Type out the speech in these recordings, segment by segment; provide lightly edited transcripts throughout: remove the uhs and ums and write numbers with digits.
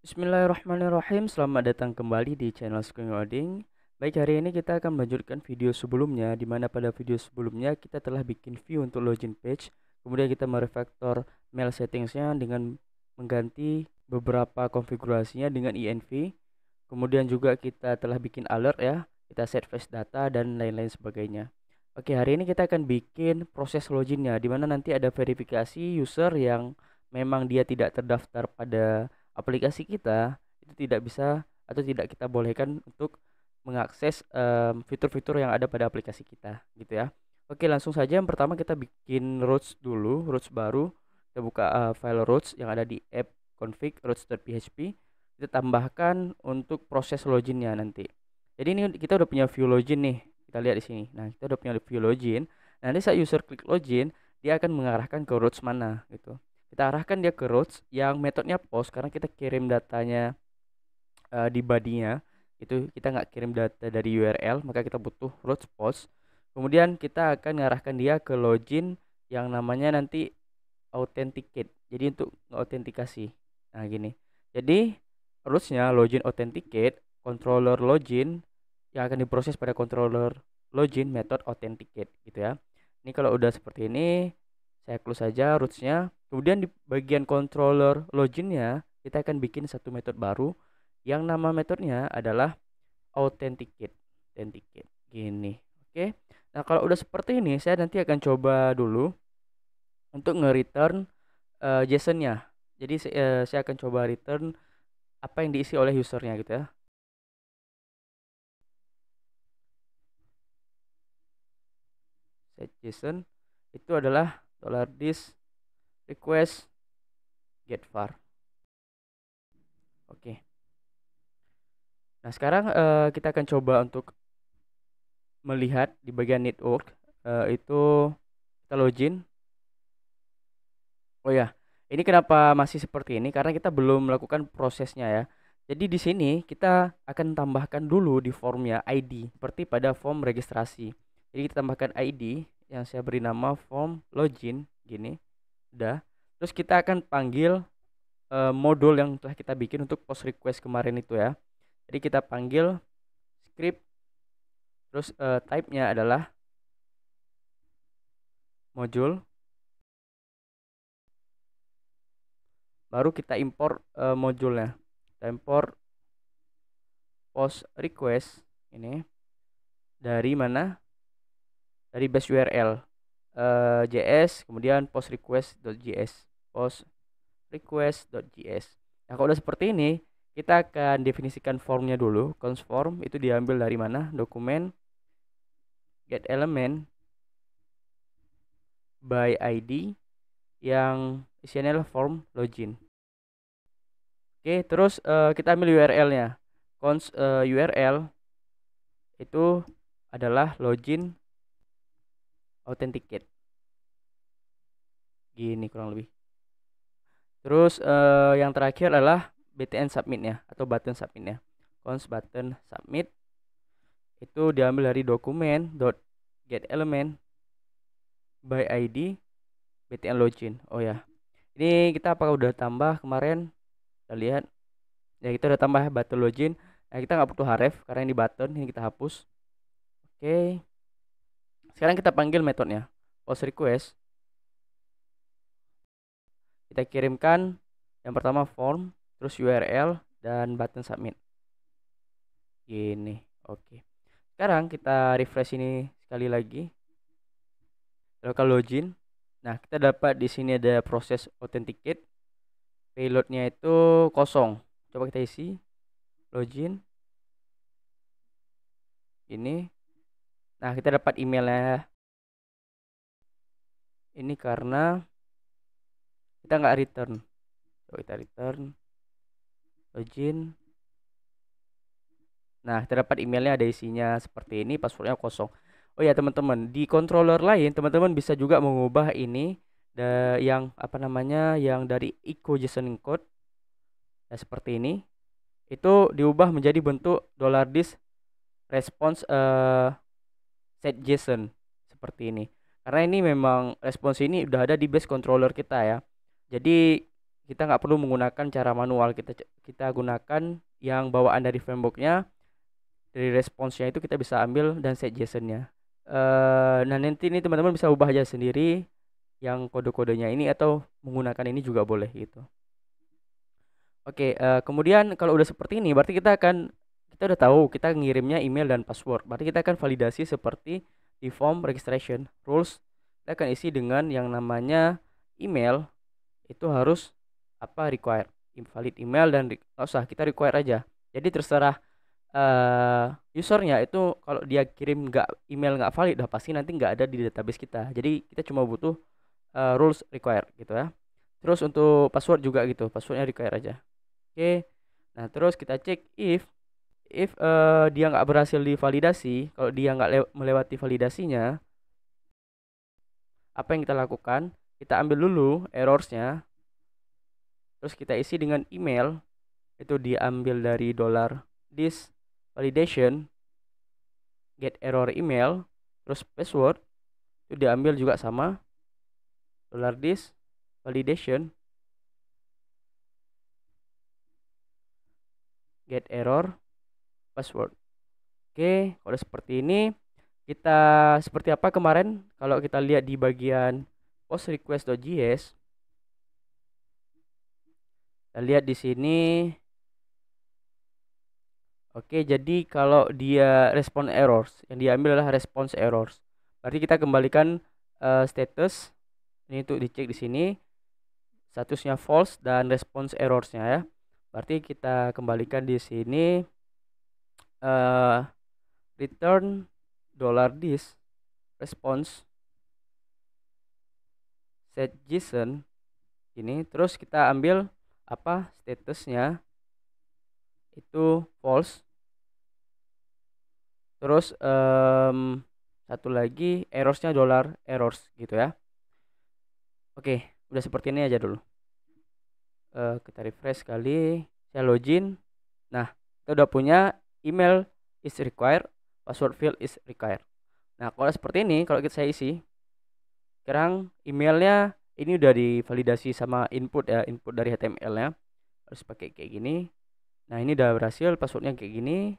Bismillahirrahmanirrahim. Selamat datang kembali di channel Screen Coding. Baik, hari ini kita akan melanjutkan video sebelumnya, di mana pada video sebelumnya kita telah bikin view untuk login page. Kemudian kita merefactor mail settingsnya dengan mengganti beberapa konfigurasinya dengan env. Kemudian juga kita telah bikin alert ya, kita set fetch data dan lain-lain sebagainya. Oke, hari ini kita akan bikin proses loginnya, di mana nanti ada verifikasi user yang memang dia tidak terdaftar pada aplikasi kita, itu tidak bisa atau tidak kita bolehkan untuk mengakses fitur-fitur yang ada pada aplikasi kita, gitu ya. Oke, langsung saja. Yang pertama kita bikin routes dulu, routes baru. Kita buka file routes yang ada di app config routes.php. Kita tambahkan untuk proses loginnya nanti. Jadi ini kita udah punya view login nih. Kita lihat di sini. Nah, kita udah punya view login. Nanti saat user klik login, dia akan mengarahkan ke routes mana gitu. Kita arahkan dia ke routes yang metodenya post karena kita kirim datanya di body-nya. Itu kita nggak kirim data dari URL, maka kita butuh routes post. Kemudian kita akan mengarahkan dia ke login yang namanya nanti authenticate. Jadi untuk autentikasi. Nah, gini. Jadi rootsnya login authenticate, controller login yang akan diproses pada controller login method authenticate gitu ya. Ini kalau udah seperti ini, saya close saja rootsnya. Kemudian di bagian controller loginnya kita akan bikin satu metode baru yang nama metodenya adalah authenticate. Authenticate gini. Oke. Nah, kalau udah seperti ini, saya nanti akan coba dulu untuk nge-return JSON-nya. Jadi saya akan coba return apa yang diisi oleh usernya gitu ya. Set JSON itu adalah $this request get var. Oke. Nah, sekarang kita akan coba untuk melihat di bagian network itu kita login. Oh ya, ini kenapa masih seperti ini? Karena kita belum melakukan prosesnya ya. Jadi di sini kita akan tambahkan dulu di formnya ID seperti pada form registrasi. Jadi kita tambahkan ID yang saya beri nama form login gini. Udah. Terus kita akan panggil modul yang telah kita bikin untuk post request kemarin itu ya. Jadi kita panggil script, terus type-nya adalah module. Baru kita import modulnya. Kita import post request ini dari mana? Dari base URL JS, kemudian post request.js. Post request.js. Nah, kalau udah seperti ini, kita akan definisikan formnya dulu. Const form itu diambil dari mana? Dokumen get element by ID yang isinya adalah form login. Oke, terus kita ambil URL-nya. Const URL itu adalah login authenticate. Gini kurang lebih. Terus yang terakhir adalah btn submit-nya atau button submit-nya. Const button submit itu diambil dari dokumen get element by ID btn login. Oh ya. Ini kita apakah udah tambah kemarin? Kita lihat. Ya, kita udah tambah button login. Nah, kita nggak butuh href karena ini button, ini kita hapus. Oke. Sekarang kita panggil metodenya. Post request. Kita kirimkan yang pertama form, terus URL dan button submit. Gini. Oke. Sekarang kita refresh ini sekali lagi. Local login. Nah, kita dapat di sini ada proses authenticate. Payloadnya itu kosong. Coba kita isi. Login. Ini. Nah, kita dapat emailnya. Ini karena kita nggak return. Coba kita return. Login. Nah, kita dapat emailnya ada isinya seperti ini. Passwordnya kosong. Oh ya teman-teman, di controller lain teman-teman bisa juga mengubah ini yang apa namanya yang dari echo JSON encode ya, seperti ini. Itu diubah menjadi bentuk $this response set JSON seperti ini. Karena ini memang respons ini udah ada di base controller kita ya. Jadi kita nggak perlu menggunakan cara manual, kita gunakan yang bawaan dari frameworknya. Dari responsnya itu kita bisa ambil dan set JSON-nya. Nah nanti ini teman-teman bisa ubah aja sendiri yang kode-kodenya ini, atau menggunakan ini juga boleh gitu. Oke, kemudian kalau udah seperti ini berarti kita udah tahu kita ngirimnya email dan password. Berarti kita akan validasi seperti di form registration rules. Kita akan isi dengan yang namanya email itu harus required, invalid email, dan nggak usah, kita require aja. Jadi terserah usernya itu, kalau dia kirim email nggak valid, udah pasti nanti nggak ada di database kita. Jadi kita cuma butuh rules required gitu ya. Terus untuk password juga gitu, passwordnya require aja. Oke, nah terus kita cek if dia nggak berhasil divalidasi. Kalau dia nggak melewati validasinya, apa yang kita lakukan? Kita ambil dulu errorsnya, terus kita isi dengan email. Itu diambil dari $this validation get error email, terus password itu diambil juga sama $this validation get error password. Oke, kalau seperti ini, kita seperti apa kemarin kalau kita lihat di bagian post request.js, kita lihat di sini. Oke, jadi kalau dia respond errors, yang diambil adalah response errors. Berarti kita kembalikan status ini untuk dicek di sini, statusnya false dan response errorsnya ya. Berarti kita kembalikan di sini return $this response set JSON ini, terus kita ambil statusnya itu false, terus satu lagi errorsnya $errors gitu ya. Oke, udah seperti ini aja dulu. Kita refresh sekali, saya login. Nah, kita udah punya email is required, password field is required. Nah, kalau seperti ini, kalau saya isi, sekarang emailnya ini udah divalidasi sama input ya, input dari HTML-nya harus pakai kayak gini. Nah, ini udah berhasil, passwordnya kayak gini.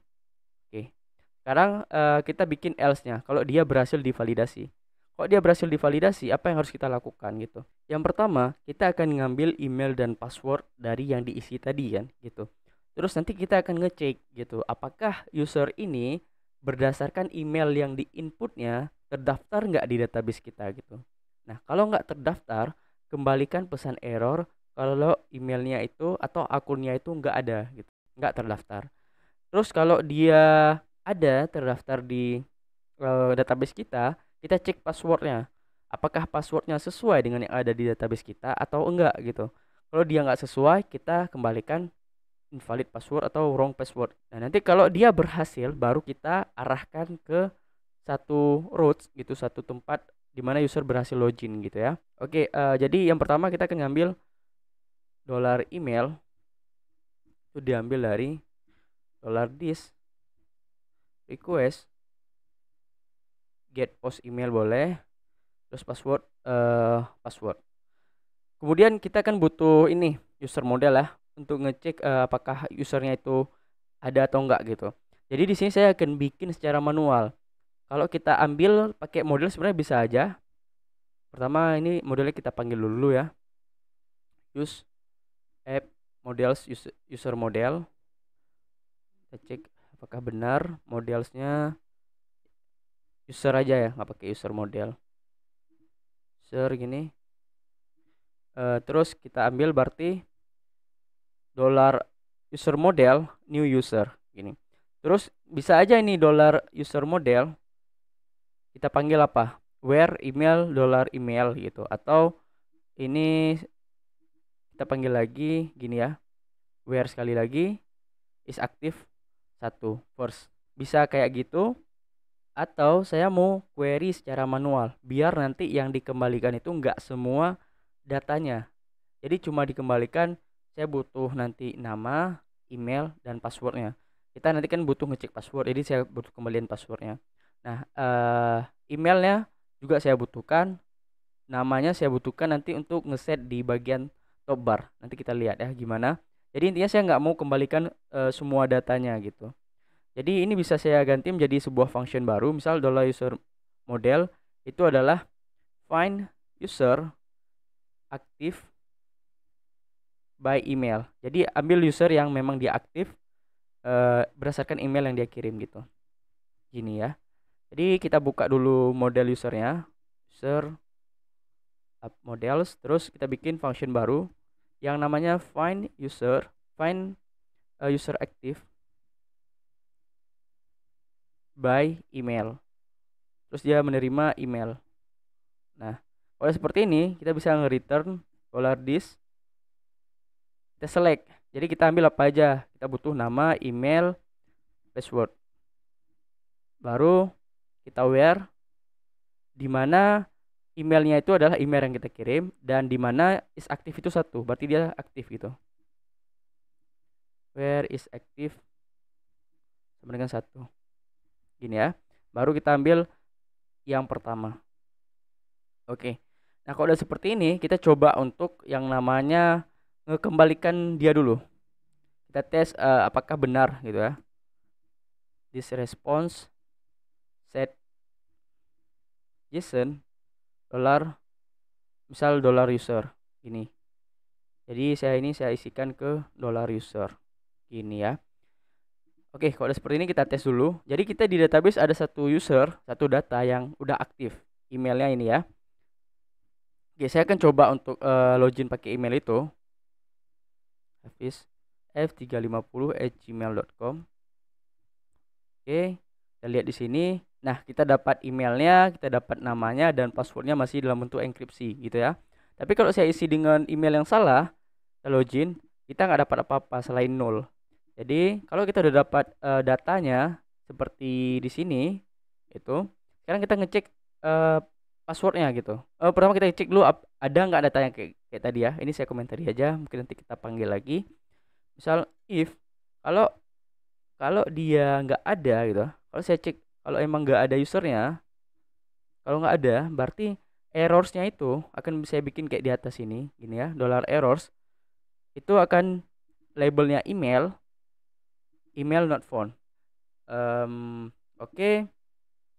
Oke, sekarang kita bikin else-nya kalau dia berhasil divalidasi. Kalau dia berhasil divalidasi, apa yang harus kita lakukan gitu? Yang pertama, kita akan ngambil email dan password dari yang diisi tadi kan gitu. Terus nanti kita akan ngecek gitu, apakah user ini berdasarkan email yang di inputnya terdaftar nggak di database kita gitu. Nah, kalau nggak terdaftar, kembalikan pesan error kalau emailnya itu atau akunnya itu nggak ada gitu, nggak terdaftar. Terus kalau dia ada terdaftar di database kita cek passwordnya, apakah passwordnya sesuai dengan yang ada di database kita atau enggak gitu. Kalau dia nggak sesuai, kita kembalikan invalid password atau wrong password. Nah, nanti kalau dia berhasil, baru kita arahkan ke satu routes gitu, satu tempat di mana user berhasil login gitu ya. Oke, jadi yang pertama kita akan ngambil $email itu diambil dari $this request get post email boleh, terus password password. Kemudian kita kan butuh ini user model ya, untuk ngecek apakah usernya itu ada atau enggak gitu. Jadi di sini saya akan bikin secara manual. Kalau kita ambil pakai model sebenarnya bisa aja. Pertama ini modelnya kita panggil dulu ya, use app models user model. Kita cek apakah benar modelsnya user aja ya, nggak pakai user model. User gini. Terus kita ambil berarti $user model new user gini. Terus bisa aja ini $user model kita panggil apa? Where email $email gitu, atau ini kita panggil lagi gini ya. Where sekali lagi is active 1 first. Bisa kayak gitu. Atau saya mau query secara manual biar nanti yang dikembalikan itu enggak semua datanya. Jadi cuma dikembalikan, saya butuh nanti nama, email, dan passwordnya. Kita nanti kan butuh ngecek password, jadi saya butuh kembalian passwordnya. Nah, emailnya juga saya butuhkan, namanya saya butuhkan nanti untuk ngeset di bagian top bar. Nanti kita lihat ya gimana. Jadi intinya saya nggak mau kembalikan semua datanya gitu. Jadi ini bisa saya ganti menjadi sebuah function baru. Misal $user model itu adalah find user active by email. Jadi ambil user yang memang dia aktif berdasarkan email yang dia kirim gitu. Gini ya. Jadi kita buka dulu model usernya, user models, terus kita bikin function baru yang namanya find user active by email. Terus dia menerima email. Nah, kalau seperti ini kita bisa nge-return $this. Kita select. Jadi kita ambil apa aja. Kita butuh nama, email, password. Baru kita where di mana emailnya itu adalah email yang kita kirim dan di mana is active itu 1. Berarti dia aktif gitu. Where is active sama dengan 1. Gini ya. Baru kita ambil yang pertama. Oke. Nah, kalau udah seperti ini, kita coba untuk yang namanya ngekembalikan dia dulu. Kita tes apakah benar gitu ya. This response set JSON misal $user ini. Jadi saya isikan ke $user gini ya. Oke, kalau udah seperti ini kita tes dulu. Jadi kita di database ada satu user, satu data yang udah aktif. Emailnya ini ya. Oke, saya akan coba untuk login pakai email itu. hafiz350@gmail.com. Oke, kita lihat di sini. Nah, kita dapat emailnya, kita dapat namanya dan passwordnya masih dalam bentuk enkripsi gitu ya. Tapi kalau saya isi dengan email yang salah, kita login, kita nggak dapat apa-apa selain 0. Jadi kalau kita udah dapat datanya seperti di sini, itu sekarang kita ngecek passwordnya gitu. Pertama kita cek dulu ada nggak datanya kayak tadi ya. Ini saya komentari aja, mungkin nanti kita panggil lagi. Misal if kalau dia nggak ada gitu, kalau saya cek kalau emang nggak ada usernya, kalau nggak ada berarti errorsnya itu akan saya bikin kayak di atas ini gini ya, $errors itu akan labelnya email not found. Oke.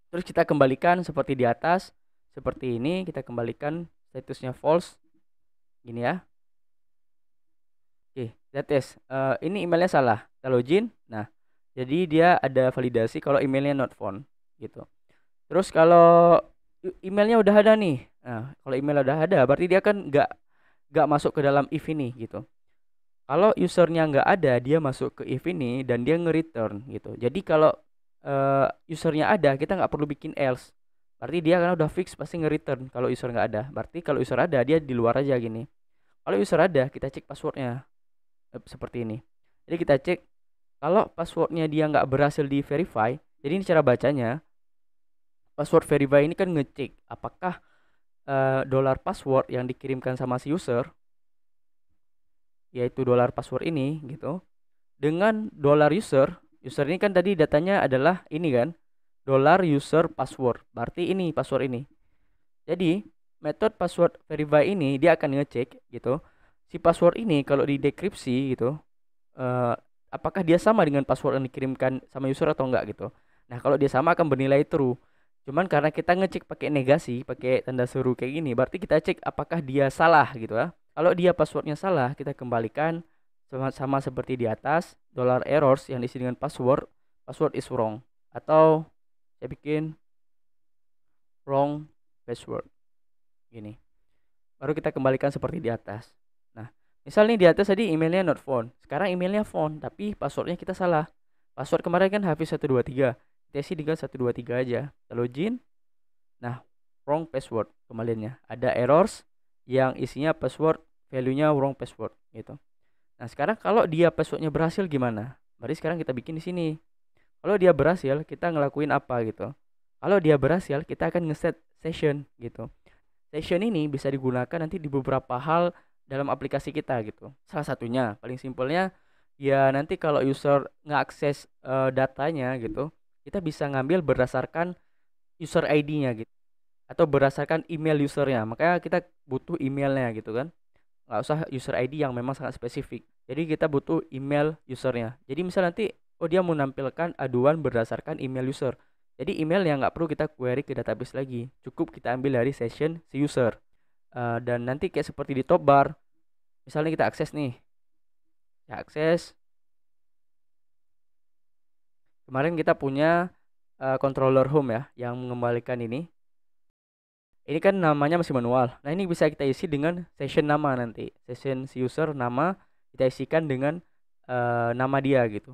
Terus kita kembalikan seperti di atas, seperti ini kita kembalikan statusnya false gini ya. Oke, kita tes. Ini emailnya salah, kita login. Nah, jadi dia ada validasi kalau emailnya not found gitu. Terus kalau emailnya udah ada nih, nah kalau email udah ada berarti dia kan nggak masuk ke dalam if ini gitu. Kalau usernya nggak ada, dia masuk ke if ini dan dia nge-return gitu. Jadi kalau usernya ada, kita nggak perlu bikin else. Berarti dia kan udah fix pasti nge-return kalau user nggak ada. Berarti kalau user ada, dia di luar aja gini. Kalau user ada, kita cek passwordnya seperti ini. Jadi kita cek kalau passwordnya dia nggak berhasil di verify. Jadi ini cara bacanya. Password verify ini kan ngecek apakah $password yang dikirimkan sama si user, yaitu $password ini gitu, dengan $user ini kan tadi datanya adalah ini kan, $user password. Berarti ini password ini. Jadi metode password verify ini dia akan ngecek gitu, si password ini kalau di dekripsi gitu, apakah dia sama dengan password yang dikirimkan sama user atau enggak gitu. Nah, kalau dia sama akan bernilai true. Cuman karena kita ngecek pakai negasi, pakai tanda seru kayak gini, berarti kita cek apakah dia salah gitu ya. Kalau dia passwordnya salah, kita kembalikan sama seperti di atas, $errors yang diisi dengan password is wrong. Atau saya bikin wrong password gini. Baru kita kembalikan seperti di atas. Nah, misal nih di atas tadi emailnya not found. Sekarang emailnya found, tapi passwordnya kita salah. Password kemarin kan hafiz123. Kita isi dengan 123 aja. Kita login. Nah, wrong password kembaliannya. Ada errors yang isinya password, value-nya wrong password gitu. Nah, sekarang kalau dia passwordnya berhasil gimana? Berarti sekarang kita bikin di sini. Kalau dia berhasil, kita ngelakuin apa gitu. Kalau dia berhasil, kita akan ngeset session gitu. Session ini bisa digunakan nanti di beberapa hal dalam aplikasi kita gitu. Salah satunya, paling simpelnya, ya nanti kalau user ngeakses datanya gitu, kita bisa ngambil berdasarkan user ID-nya gitu. Atau berdasarkan email usernya. Makanya kita butuh emailnya gitu kan. nggak usah user ID yang memang sangat spesifik. Jadi kita butuh email usernya. Jadi misal nanti dia menampilkan aduan berdasarkan email user. Jadi email yang nggak perlu kita query ke database lagi, cukup kita ambil dari session si user. Dan nanti kayak seperti di top bar, misalnya kita akses nih, ya akses. Kemarin kita punya controller home ya, yang mengembalikan ini. Ini kan namanya masih manual. Nah, ini bisa kita isi dengan session nama nanti. Session si user nama kita isikan dengan nama dia gitu.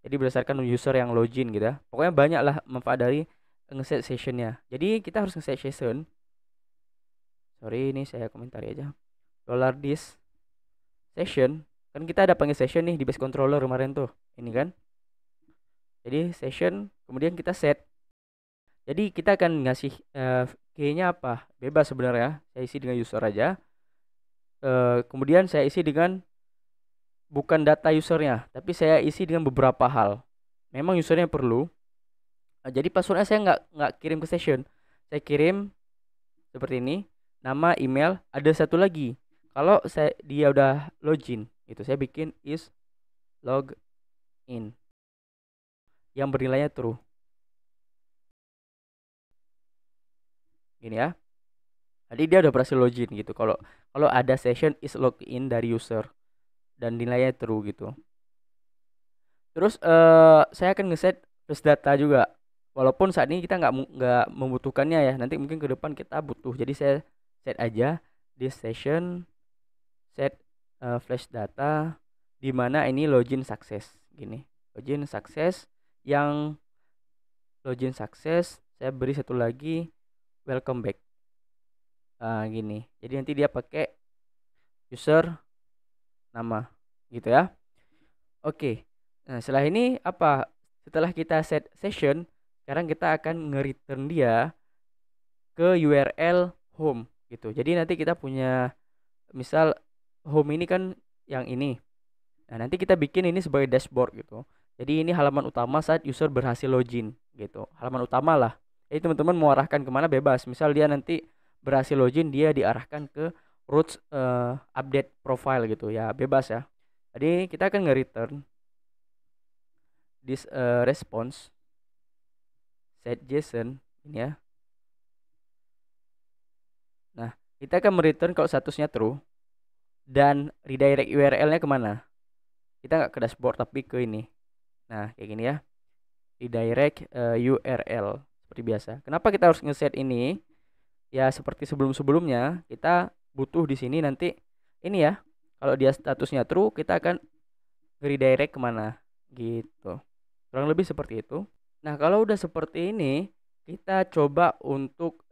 Jadi berdasarkan user yang login gitu ya. Pokoknya banyak lah manfaat dari ngeset sessionnya. Jadi kita harus ngeset session. Sorry, ini saya komentari aja. $this session. Kan kita ada panggil session nih di base controller kemarin tuh. Ini kan. Jadi session, kemudian kita set. Jadi kita akan ngasih key-nya apa? Bebas sebenarnya. Saya isi dengan user aja. Kemudian saya isi dengan bukan data usernya, tapi saya isi dengan beberapa hal. Memang usernya perlu. Jadi passwordnya saya nggak kirim ke session. Saya kirim seperti ini. Nama, email. Ada satu lagi. Kalau dia udah login, itu saya bikin is login yang bernilainya true. Gini ya. Jadi dia udah berhasil login gitu. Kalau ada session is login dari user dan nilainya true gitu. Terus saya akan ngeset flash data juga. Walaupun saat ini kita nggak membutuhkannya ya. Nanti mungkin ke depan kita butuh. Jadi saya set aja di session set flash data di mana ini login success gini. Login success, yang login success saya beri satu lagi welcome back. Gini. Jadi nanti dia pakai user nama gitu ya. Oke. Nah, setelah ini apa? Setelah kita set session, sekarang kita akan nge-return dia ke URL home gitu. Jadi nanti kita punya misal home ini kan yang ini. Nah, nanti kita bikin ini sebagai dashboard gitu. Jadi ini halaman utama saat user berhasil login gitu. Halaman utama lah. Jadi teman-teman mau arahkan kemana bebas. Misal dia nanti berhasil login, dia diarahkan ke root update profile gitu ya, bebas ya. Jadi kita akan nge-return this response set JSON ini ya. Nah, kita akan mereturn kalau statusnya true dan redirect URL-nya kemana? Kita nggak ke dashboard tapi ke ini. Nah, kayak gini ya. Redirect URL seperti biasa. Kenapa kita harus ngeset ini? Ya seperti sebelum-sebelumnya, kita butuh di sini nanti ini ya. Kalau dia statusnya true, kita akan redirect kemana gitu. Kurang lebih seperti itu. Nah, kalau udah seperti ini, kita coba untuk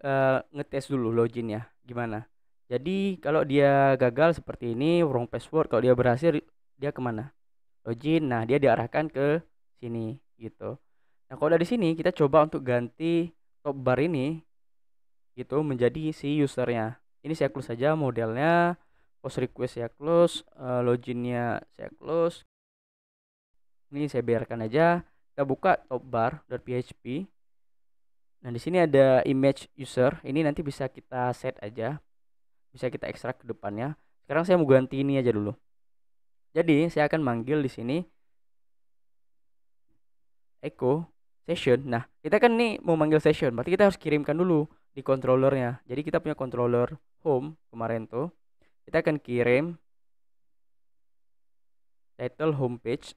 ngetes dulu loginnya gimana. Jadi kalau dia gagal seperti ini, wrong password. Kalau dia berhasil, dia kemana? Login. Nah, dia diarahkan ke sini gitu. Nah, kalau dari sini kita coba untuk ganti top bar ini gitu menjadi si usernya. Ini saya close saja modelnya. Post request saya close, loginnya saya close. Ini saya biarkan aja. Kita buka top bar.php. Nah, di sini ada image user. Ini nanti bisa kita set aja. Bisa kita ekstrak ke depannya. Sekarang saya mau ganti ini aja dulu. Jadi, saya akan manggil di sini echo session. Nah, kita kan nih mau manggil session. Berarti kita harus kirimkan dulu di controllernya. Jadi kita punya controller home kemarin tuh. Kita akan kirim title homepage.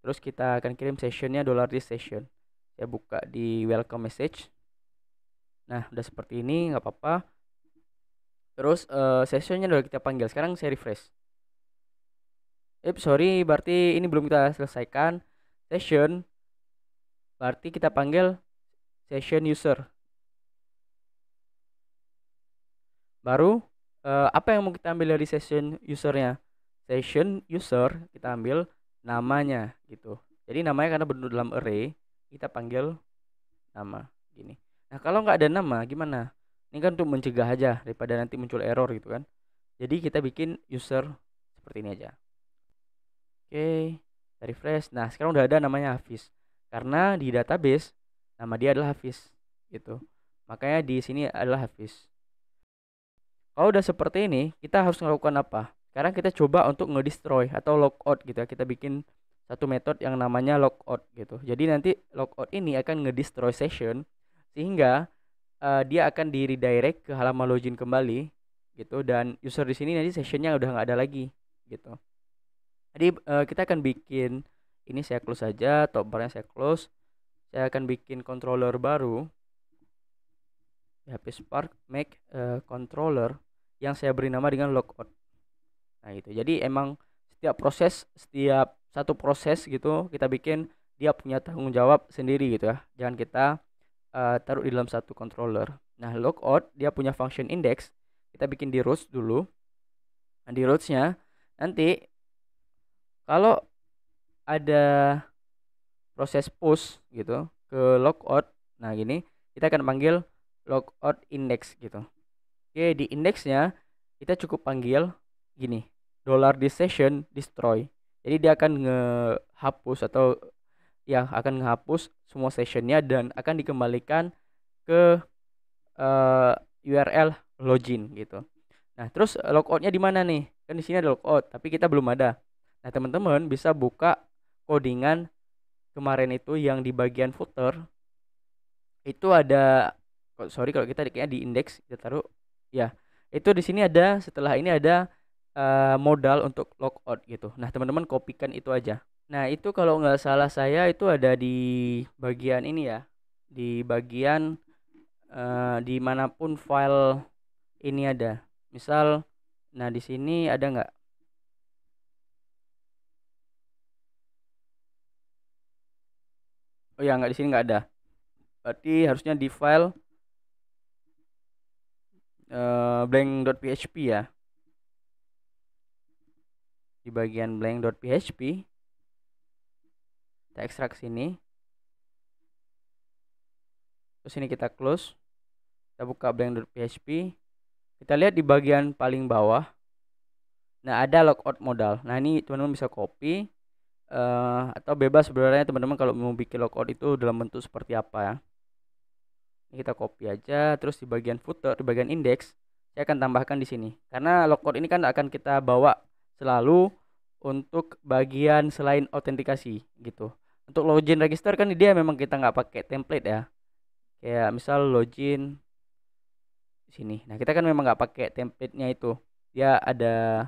Terus kita akan kirim sessionnya $this session. Saya buka di welcome message. Nah, udah seperti ini, nggak apa-apa. Terus sessionnya udah kita panggil. Sekarang saya refresh. Sorry, berarti ini belum kita selesaikan. Session, berarti kita panggil session user. Baru apa yang mau kita ambil dari session usernya? Session user kita ambil namanya gitu. Jadi namanya karena berdua dalam array, kita panggil nama gini. Nah, kalau nggak ada nama gimana? Ini kan untuk mencegah aja daripada nanti muncul error gitu kan. Jadi kita bikin user seperti ini aja. Oke, kita refresh. Nah, sekarang udah ada namanya Hafiz. Karena di database nama dia adalah Hafiz gitu. Makanya di sini adalah Hafiz. Kalau udah seperti ini, kita harus melakukan apa? Sekarang kita coba untuk ngedestroy atau logout gitu ya. Kita bikin satu metode yang namanya logout gitu. Jadi nanti logout ini akan ngedestroy session sehingga dia akan di redirect ke halaman login kembali gitu, dan user di sini nanti sessionnya udah nggak ada lagi gitu. Jadi kita akan bikin ini, saya close saja, toolbarnya saya close. Saya akan bikin controller baru, PHP Spark make controller yang saya beri nama dengan logout. Nah itu. Jadi emang setiap satu proses gitu kita bikin dia punya tanggung jawab sendiri gitu ya. Jangan kita taruh di dalam satu controller. Nah logout dia punya function index. Kita bikin di root dulu. Nah, di rootsnya nanti kalau ada proses push gitu ke logout, nah gini kita akan panggil logout index gitu. Oke, di indexnya kita cukup panggil gini, $this session destroy. Jadi dia akan ngehapus atau ya akan menghapus semua sessionnya dan akan dikembalikan ke URL login gitu. Nah, terus logoutnya di mana nih? Kan di sini ada logout, tapi kita belum ada. Nah, teman-teman bisa buka codingan kemarin itu yang di bagian footer. Itu ada, sorry kalau kita kayaknya di index kita taruh ya. Itu di sini ada, setelah ini ada modal untuk logout gitu. Nah, teman-teman kopikan itu aja. Nah, itu kalau nggak salah saya itu ada di bagian ini ya. Di bagian dimanapun file ini ada. Misal, nah di sini ada nggak? Oh ya, nggak, di sini nggak ada. Berarti harusnya di file blank.php ya. Di bagian blank.php kita ekstrak sini. Terus ini kita close. Kita buka blank.php. Kita lihat di bagian paling bawah. Nah, ada logout modal. Nah, ini teman-teman bisa copy atau bebas sebenarnya teman-teman kalau mau bikin logout itu dalam bentuk seperti apa ya. Ini kita copy aja, terus di bagian footer, di bagian index saya akan tambahkan di sini. Karena logout ini kan akan kita bawa selalu untuk bagian selain autentikasi gitu. Untuk login register kan dia memang kita nggak pakai template ya. Kayak misal login sini. Nah, kita kan memang nggak pakai template-nya itu. Dia ada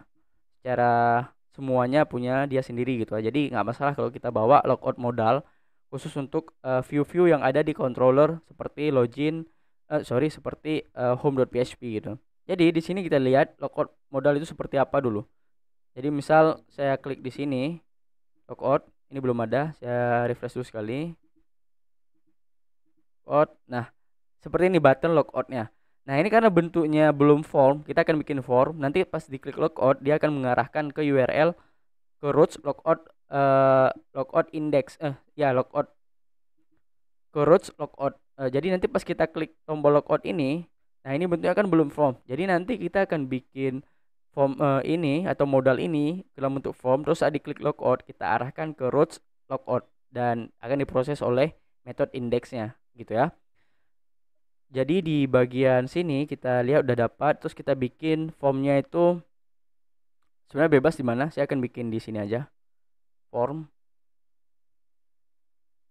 secara semuanya punya dia sendiri gitu. Jadi nggak masalah kalau kita bawa logout modal khusus untuk view-view yang ada di controller seperti login seperti home.php gitu. Jadi di sini kita lihat logout modal itu seperti apa dulu. Jadi misal saya klik di sini logout, ini belum ada, saya refresh dulu sekali. Logout. Nah, seperti ini button logoutnya. Nah, ini karena bentuknya belum form, kita akan bikin form. Nanti pas diklik logout, dia akan mengarahkan ke URL ke root logout index logout ke root logout. Jadi nanti pas kita klik tombol logout ini, nah ini bentuknya kan belum form. Jadi nanti kita akan bikin form ini atau modal ini dalam bentuk form, terus saat diklik logout kita arahkan ke root logout dan akan diproses oleh metode indexnya gitu ya. Jadi di bagian sini kita lihat udah dapat, terus kita bikin formnya itu sebenarnya bebas di mana. Saya akan bikin di sini aja form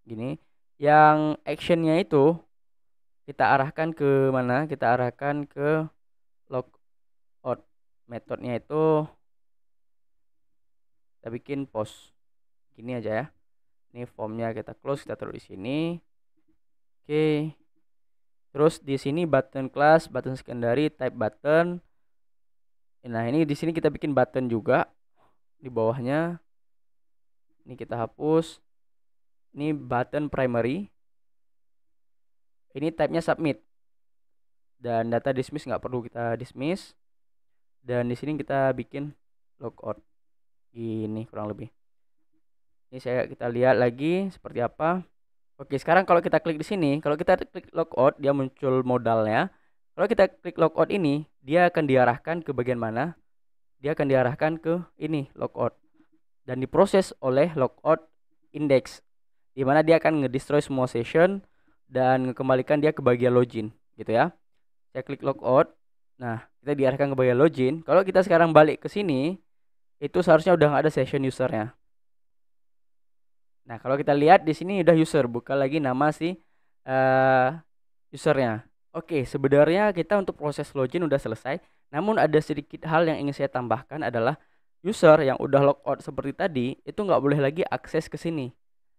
gini. Yang actionnya itu kita arahkan ke mana? Kita arahkan ke logout. Metodenya itu kita bikin post gini aja ya. Ini formnya kita close, kita taruh di sini. Oke. Terus di sini button class, button secondary, type button. Nah, ini di sini kita bikin button juga di bawahnya. Ini kita hapus. Ini button primary. Ini type-nya submit. Dan data dismiss nggak perlu kita dismiss. Dan di sini kita bikin logout. Ini kurang lebih. Ini kita lihat lagi seperti apa. Oke, sekarang kalau kita klik di sini, kalau kita klik logout, dia muncul modalnya. Kalau kita klik logout ini, dia akan diarahkan ke bagian mana? Dia akan diarahkan ke ini, logout. Dan diproses oleh logout index. Di mana dia akan ngedestroy semua session dan mengembalikan dia ke bagian login, gitu ya. Saya klik logout. Nah, kita diarahkan ke bagian login. Kalau kita sekarang balik ke sini, itu seharusnya udah nggak ada session usernya. Nah, kalau kita lihat di sini udah user, bukan lagi nama si usernya. Oke, sebenarnya kita untuk proses login udah selesai. Namun ada sedikit hal yang ingin saya tambahkan adalah user yang udah logout seperti tadi itu nggak boleh lagi akses ke sini.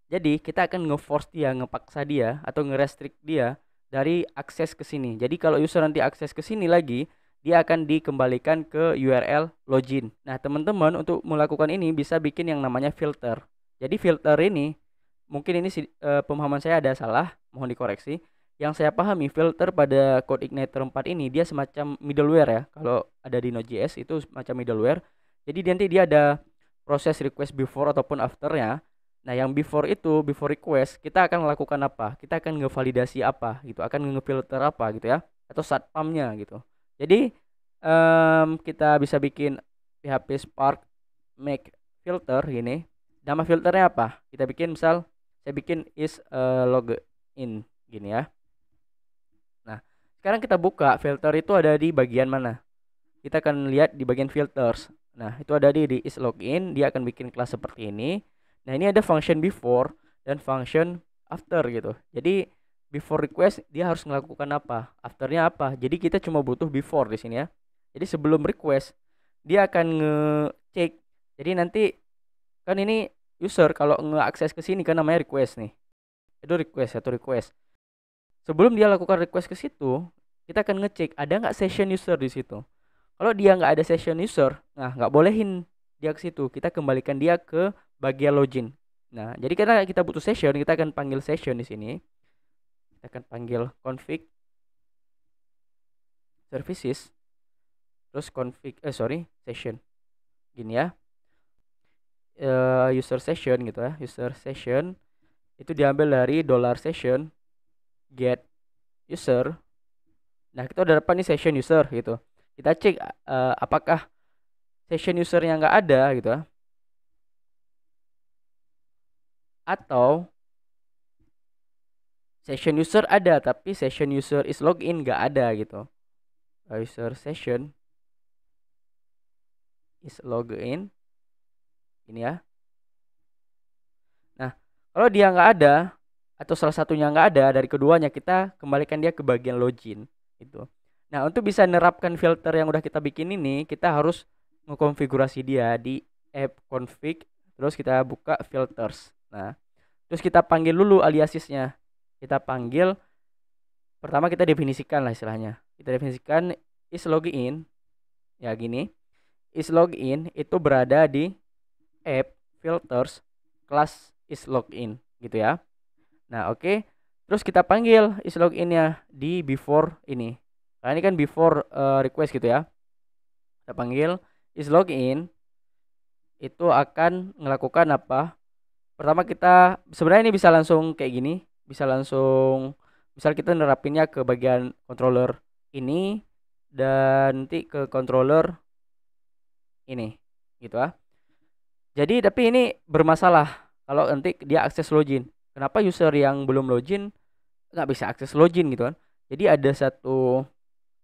Jadi kita akan nge-force dia, ngepaksa dia atau nge-restrict dia dari akses ke sini. Jadi kalau user nanti akses ke sini lagi, dia akan dikembalikan ke URL login. Nah, teman-teman untuk melakukan ini bisa bikin yang namanya filter. Jadi filter ini mungkin ini pemahaman saya ada salah, mohon dikoreksi. Yang saya pahami filter pada CodeIgniter 4 ini dia semacam middleware ya. Kalau ada di Node.js itu semacam middleware. Jadi nanti dia ada proses request before ataupun afternya. Nah, yang before itu, before request, kita akan melakukan apa? Kita akan ngevalidasi apa gitu, akan ngefilter apa gitu ya, atau satpamnya gitu. Jadi kita bisa bikin PHP Spark make filter gini. Nama filternya apa? Kita bikin misal saya bikin is login gini ya. Nah, sekarang kita buka filter itu ada di bagian mana? Kita akan lihat di bagian filters. Nah, itu ada di is login, dia akan bikin kelas seperti ini. Nah, ini ada function before dan function after gitu. Jadi before request dia harus melakukan apa? Afternya apa? Jadi kita cuma butuh before di sini ya. Jadi sebelum request dia akan ngecek. Jadi nanti kan ini user kalau nge-akses ke sini kan namanya request nih. Itu request atau request. Sebelum dia lakukan request ke situ, kita akan ngecek ada nggak session user di situ. Kalau dia nggak ada session user, nah nggak bolehin dia ke situ. Kita kembalikan dia ke bagian login. Nah, jadi karena kita butuh session, kita akan panggil session di sini. Kita akan panggil config services, terus config session. Gini ya. User session gitu ya. User session itu diambil dari $session get user. Nah, kita udah dapat nih session user gitu. Kita cek apakah session user yang nggak ada gitu, atau session user ada tapi session user is login nggak ada gitu. User session is login ini ya. Nah, kalau dia nggak ada atau salah satunya nggak ada dari keduanya, kita kembalikan dia ke bagian login gitu. Nah, untuk bisa nerapkan filter yang udah kita bikin ini, kita harus ngekonfigurasi dia di app config, terus kita buka filters. Nah, terus kita panggil dulu aliasisnya. Kita panggil, pertama kita definisikan lah istilahnya. Kita definisikan is login, ya gini. Is login itu berada di app filters kelas is login gitu ya. Nah, oke. Terus kita panggil is loginnya di before ini. Nah, ini kan before request gitu ya. Kita panggil is login itu akan melakukan apa? Pertama kita sebenarnya ini bisa langsung kayak gini, bisa langsung misal kita nerapinnya ke bagian controller ini dan nanti ke controller ini gitu ah. Jadi tapi ini bermasalah kalau nanti dia akses login. Kenapa user yang belum login nggak bisa akses login gitu kan? Jadi ada satu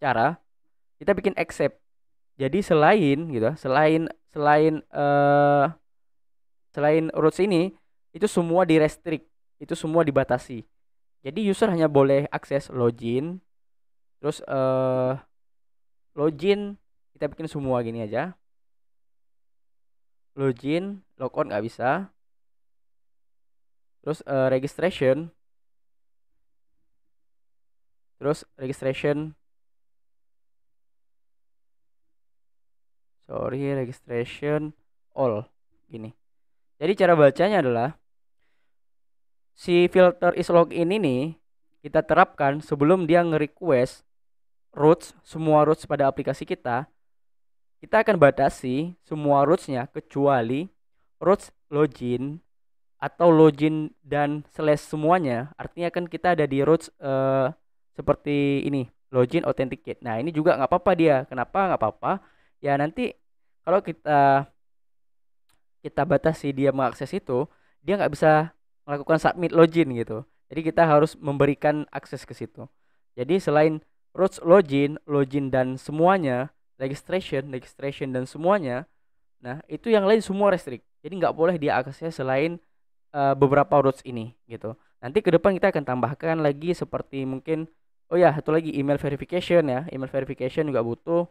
cara kita bikin accept. Jadi selain gitu, selain roots ini itu semua di-restrict, itu semua dibatasi. Jadi user hanya boleh akses login, terus login kita bikin semua gini aja. Login, logout nggak bisa. Terus registration, terus registration all gini. Jadi cara bacanya adalah si filter is login ini kita terapkan sebelum dia nge-request roots, semua roots pada aplikasi kita. Kita akan batasi semua rootsnya kecuali roots login atau login dan slash semuanya. Artinya kan kita ada di roots seperti ini, login authenticate. Nah, ini juga nggak apa-apa dia. Kenapa nggak apa-apa? Ya nanti kalau kita batasi dia mengakses itu, dia nggak bisa melakukan submit login gitu. Jadi kita harus memberikan akses ke situ. Jadi selain root login dan semuanya, registration dan semuanya. Nah, itu yang lain semua restrict. Jadi nggak boleh dia akses selain beberapa roots ini gitu. Nanti ke depan kita akan tambahkan lagi seperti mungkin, oh ya, satu lagi email verification ya. Email verification juga butuh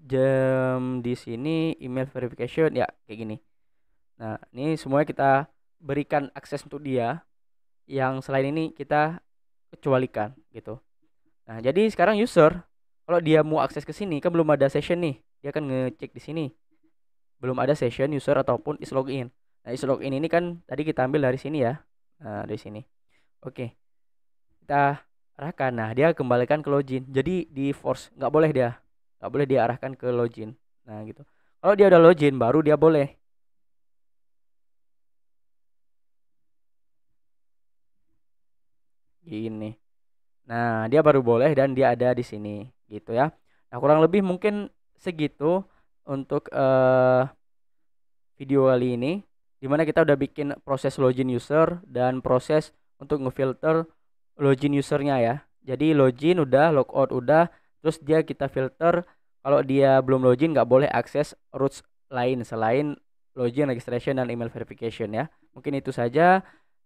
jam di sini email verification ya kayak gini. Nah, ini semuanya kita berikan akses untuk dia. Yang selain ini kita kecualikan gitu. Nah, jadi sekarang user kalau dia mau akses ke sini kan belum ada session nih. Dia akan ngecek di sini. Belum ada session user ataupun is login. Nah, is login ini kan tadi kita ambil dari sini ya. Nah, dari sini. Oke. Kita arahkan. Nah, dia kembalikan ke login. Jadi di force, nggak boleh dia. Nggak boleh dia arahkan ke login. Nah, gitu. Kalau dia udah login baru dia boleh. Gini. Nah, dia baru boleh dan dia ada di sini gitu ya. Nah, kurang lebih mungkin segitu untuk video kali ini, dimana kita udah bikin proses login user dan proses untuk ngefilter login usernya ya. Jadi login udah, logout udah, terus dia kita filter kalau dia belum login nggak boleh akses routes lain selain login, registration dan email verification ya. Mungkin itu saja.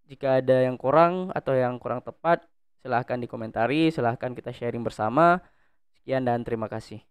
Jika ada yang kurang atau yang kurang tepat, silahkan dikomentari, silahkan kita sharing bersama. Sekian dan terima kasih.